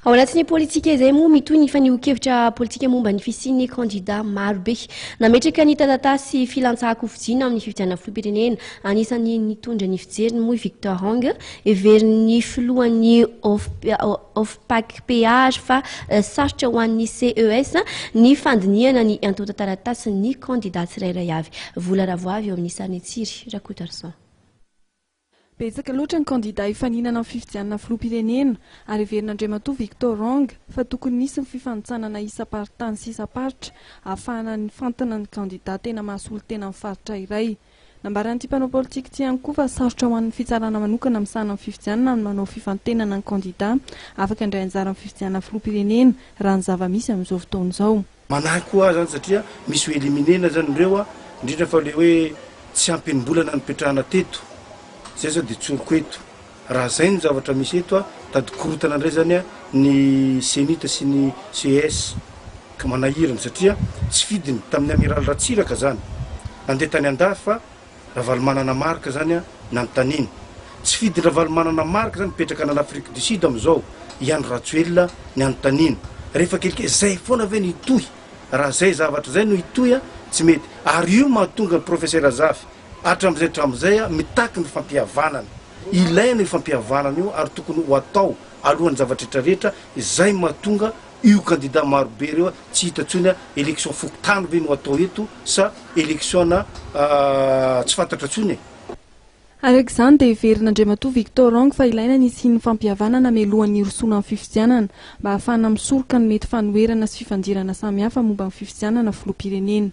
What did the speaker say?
Ao anatin'ny politika izay moa mitohy ny fanehoan-kevitra politika momba ny fisian'ny kandidà marobe. Nametraka ny taratasy filatsa-kofidiana amin'ny fifidianana filoham-pirenena. Anisan'ny nitondra ny fijeriny moa Victor everiny filohan'ny OFPAC-PH fa sarotra ho an'ny CES ny fandiniana ny antota taratasy ny kandidà tsirairay avy. Vola ravoavy eo amin'ny sariny tsiry rakotarson. Betsaka loatra ny kandidà hifaninana amin'ny fifidianana filoham-pirenena ary everin'Andriamatoa Victor fa tokony nisy ny fifanitsanana isam-paritany sy isam-paritra ahafahana ny fantana ny kandidà tena mahasolo tena amin'ny faritra iray. Nambaran'ity mpanao politika ity ihany koa fa sarotra ho an'ny fitsarana manokana misahana amin'ny fifidianana ny manao fifantenana ny kandidà afaka indray anjara amin'ny fifidianana filoham-pirenena raha ny zava-misy amin'izao fotoana izao. Manahy koa zany satria misy ho eliminena zany ireo indrindra fa le hoe tsy ampim-bolana nipetrahana teto. Zay zao dia tsoroko eto. Raha zay ny zavatra misy eto tady korotana indray zany ny senita sy ny CES ka manahirana satria tsy fidiny tamin'ny amiraly ratsiraka zany. Nandeha tany andafy fa ravalomanana marika zany nanontaniny. Tsy fidiny ravalomanana marika zany mipetraka an'Afrika du Sud amin'izao Iandro Ratsuel ny anontaniny. Rehefa kelikely zay foana ve nitohy. Raha zay zavatra zay no hitohy tsy mety. Ary io mahatonga ny professeur Azafy hatramizay mitaky ny fampihavanana. Ilaina io fampihavanana io ary tokony ho atao alohan'ny zavatra rehetra izay mahatonga io kandidà marobe ireo tsy hita tsony élection fokotany ve no atao eto sa élection tsy fantatra tsony. Araka izany dia everin'Andriamatoa Victor fa ilaina ny isian'ny fampihavanana melohan'ny irosoana amin'ny fifidianana mba ahafahana misoroka ny mety fanoherana sy fifandirana samihafa momba ny fifidianana filoham-pirenena.